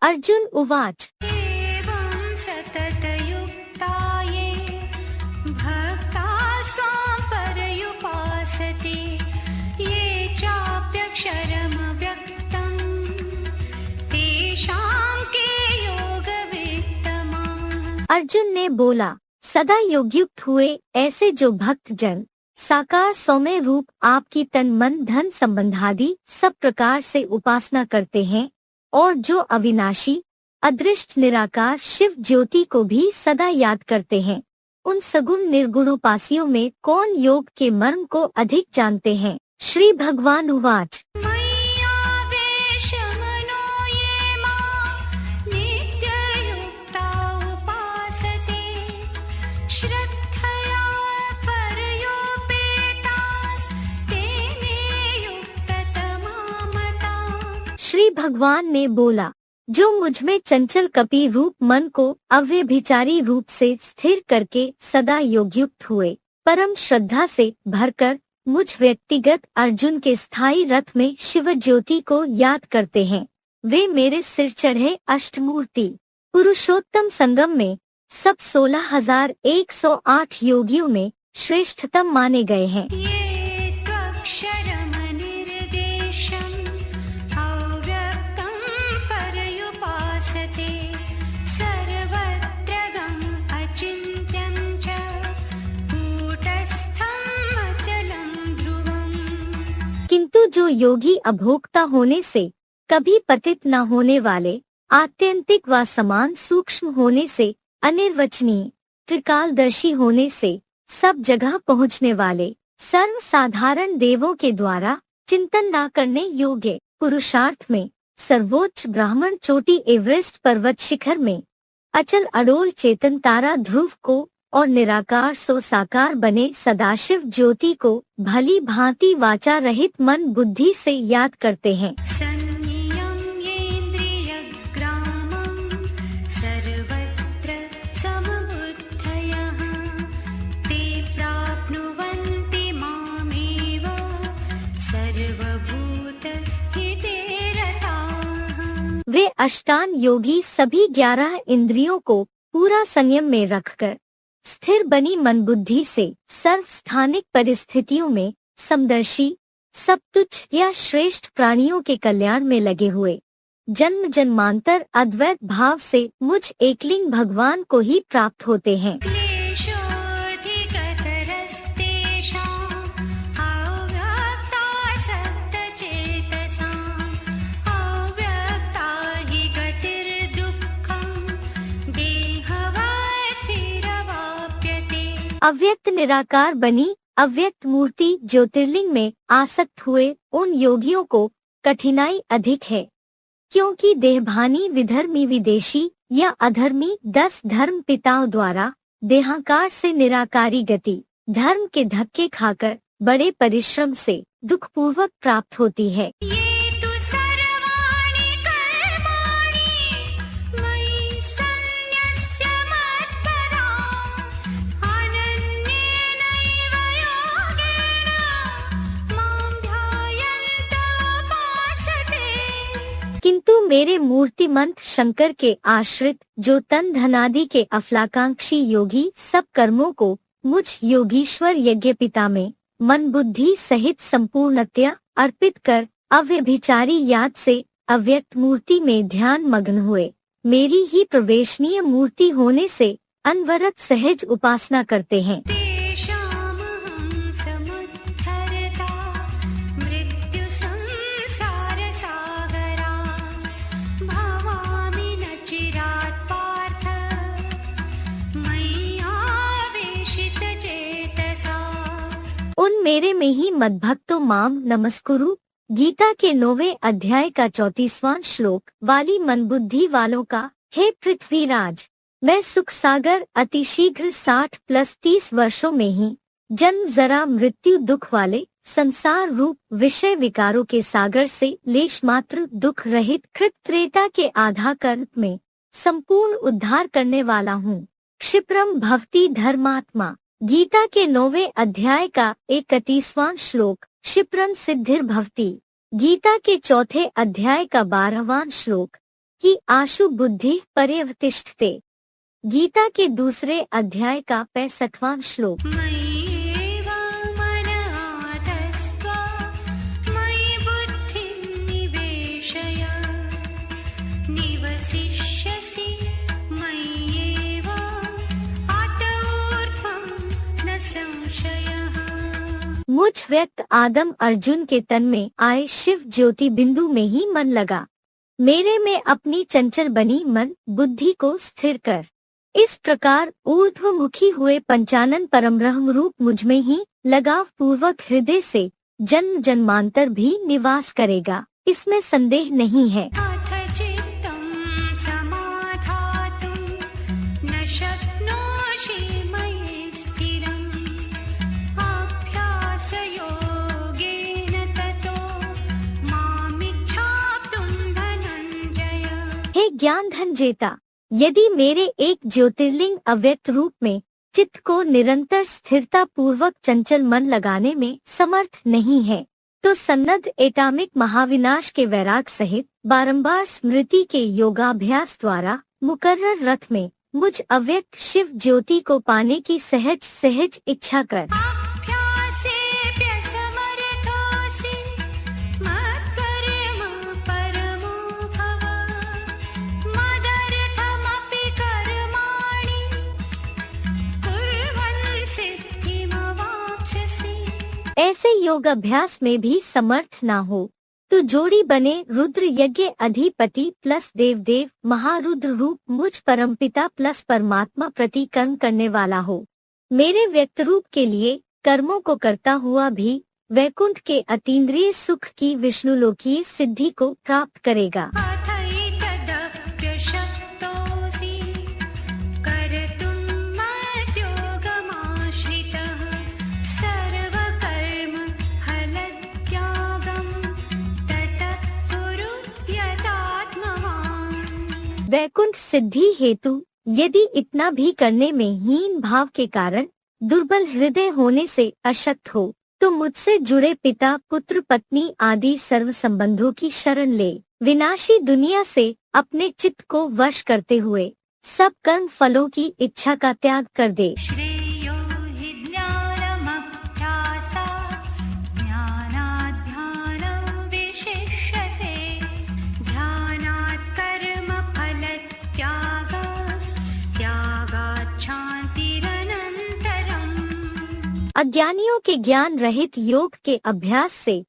अर्जुन उवाच एवं सततयुक्ता ये भक्तास्त्वां पर्युपासते ये चाप्यक्षरमव्यक्तं तेषां के योगवित्तमाः। अर्जुन ने बोला, सदा योगयुक्त हुए ऐसे जो भक्त जन साकार सौम्य रूप आपकी तन मन धन संबंधादि सब प्रकार से उपासना करते हैं और जो अविनाशी अदृष्ट निराकार शिव ज्योति को भी सदा याद करते हैं, उन सगुण निर्गुणोपासियों में कौन योग के मर्म को अधिक जानते हैं। श्री भगवान उवाच मय्यावेशमनो ये मां नित्ययुक्ता उपासते श्रद्धया पर्युपेतास्ते मे युक्ततमा मताः। श्री भगवान ने बोला, जो मुझ में चंचल कपि रूप मन को अव्यभिचारी रूप से स्थिर करके सदा योगयुक्त हुए, परम श्रद्धा से भरकर मुझ व्यक्तिगत अर्जुन के स्थायी रथ में शिव ज्योति को याद करते हैं, वे मेरे सिर चढ़े अष्टमूर्ति पुरुषोत्तम संगम में सब 16,108 योगियों में श्रेष्ठतम माने गए हैं। ये त्वक्षरमनिर्देशम् अव्यक्तं पर्युपासते सर्वत्रगम् अचिन्त्यं च कूटस्थम् अचलं ध्रुवम्। किंतु जो योगी अभोक्ता होने से कभी पतित न होने वाले, आत्यंतिक व समान सूक्ष्म होने से अनिर्वचनीय, त्रिकालदर्शी होने से सब जगह पहुँचने वाले, सर्वसाधारण देवों के द्वारा चिंतन न करने योग्य पुरुषार्थ में सर्वोच्च ब्राह्मण चोटी एवरेस्ट पर्वत शिखर में अचल अडोल चेतन तारा ध्रुव को और निराकार सो साकार बने सदाशिव ज्योति को भली भांति वाचा रहित मन बुद्धि से याद करते हैं। संयम्येन्द्रियग्रामं सर्वत्र समबुद्धयः ते प्राप्नुवन्ति मामेव सर्वभूतहिते रताः। वे अष्टांग योगी सभी 11 इंद्रियों को पूरा संयम में रखकर स्थिर बनी मन बुद्धि से सर्व स्थानिक परिस्थितियों में समदर्शी सब तुच्छ या श्रेष्ठ प्राणियों के कल्याण में लगे हुए जन्म जन्मांतर अद्वैत भाव से मुझ एकलिंग भगवान को ही प्राप्त होते हैं। क्लेशोऽधिकतरस्तेषाम् अव्यक्तासक्तचेतसाम् अव्यक्ता हि गतिर्दुःखम् देहवद्भिरवाप्यते। अव्यक्त निराकार बनी अव्यक्त मूर्ति ज्योतिर्लिंग में आसक्त हुए उन योगियों को कठिनाई अधिक है, क्योंकि देहभानी विधर्मी विदेशी या अधर्मी 10 धर्म पिताओं द्वारा देहाकार से निराकारी गति धर्म के धक्के खाकर बड़े परिश्रम से दुखपूर्वक प्राप्त होती है। ये तु सर्वाणि कर्माणि मयि सन्न्यस्य मत्पराः अनन्येनैव योगेन मां ध्यायन्त उपासते। किंतु मेरे मूर्तिमंत शंकर के आश्रित जो तन धनादि के अफलाकांक्षी योगी सब कर्मों को मुझ योगीश्वर यज्ञ पिता में मन बुद्धि सहित संपूर्णतया अर्पित कर अव्यभिचारी याद से अव्यक्त मूर्ति में ध्यान मग्न हुए, मेरी ही प्रवेशनीय मूर्ति होने से अनवरत सहज उपासना करते हैं। तेषामहं समुद्धरता मृत्युसंसारसागरात् भवामि न चिरात् पार्थ मय्यावेशितचेतसा। उन मेरे में ही मद्भक्तो माम नमस्कुरु गीता के 9वें अध्याय का 34वां श्लोक वाली मन बुद्धि वालों का, हे पृथ्वीराज, मैं सुख सागर अतिशीघ्र 60+30 वर्षों में ही जन्म जरा मृत्यु दुख वाले संसार रूप विषय विकारों के सागर से लेश मात्र दुख रहित कृत त्रेता के आधा कल्प में संपूर्ण उद्धार करने वाला हूँ। क्षिप्रम भवति धर्मात्मा गीता के 9वें अध्याय का 31वां श्लोक क्षिप्रम सिद्धिर भवति गीता के 4थे अध्याय का 12वां श्लोक कि आशु बुद्धि पर्यवतिष्ठते। गीता के दूसरे अध्याय का 65वां श्लोक। मय्येव मन आधस्त्वा मयि बुद्धिं निवेशय निवसिष्यसि मय्येव अत ऊर्ध्वं न संशयः। मुझ व्यक्त आदम अर्जुन के तन में आए शिव ज्योति बिंदु में ही मन लगा। मेरे में अपनी चंचल बनी मन बुद्धि को स्थिर कर। इस प्रकार ऊर्ध्वमुखी हुए पंचानन परमब्रह्म रूप मुझ में ही लगाव पूर्वक हृदय से जन्म जन्मांतर भी निवास करेगा, इसमें संदेह नहीं है। अथ चित्तं समाधातुं न शक्नोषि मयि स्थिरम् अभ्यासयोगेन ततो मामिच्छाप्तुं धनञ्जय। हे ज्ञान धन जेता, यदि मेरे एक ज्योतिर्लिंग अव्यक्त रूप में चित्त को निरंतर स्थिरता पूर्वक चंचल मन लगाने में समर्थ नहीं है, तो सन्नद्ध एटामिक महाविनाश के वैराग सहित बारंबार स्मृति के योगाभ्यास द्वारा मुकर्रर रथ में मुझ अव्यक्त शिव ज्योति को पाने की सहज सहज इच्छा कर। अभ्यासेऽप्यसमर्थोऽसि मत्कर्म परमो भव मदर्थमपि कर्माणि कुर्वन् सिद्धिमवाप्स्यसि। ऐसे योग अभ्यास में भी समर्थ ना हो तो जोड़ी बने रुद्र यज्ञ अधिपति प्लस देवदेव महारुद्र रूप मुझ परमपिता प्लस परमात्मा प्रति कर्म करने वाला हो। मेरे व्यक्त रूप के लिए कर्मों को करता हुआ भी वैकुंठ के अतीन्द्रिय सुख की विष्णुलोकीय सिद्धि को प्राप्त करेगा। अथैतदप्यशक्तोऽसि कर्तुं मद्योगमाश्रितः सर्वकर्म फलत्यागं ततः कुरु यतात्मवान्। वैकुंठ सिद्धि हेतु यदि इतना भी करने में हीन भाव के कारण दुर्बल हृदय होने से अशक्त हो तो मुझसे जुड़े पिता पुत्र पत्नी आदि सर्व संबंधों की शरण ले। विनाशी दुनिया से अपने चित्त को वश करते हुए सब कर्म फलों की इच्छा का त्याग कर दे। श्रेयो हि ज्ञानमभ्यासात् ज्ञानात् ध्यानं विशिष्यते ध्यानात् कर्मफलत्यागात् शान्तिरनन्तरम्। अज्ञानियों के ज्ञान रहित योग के अभ्यास से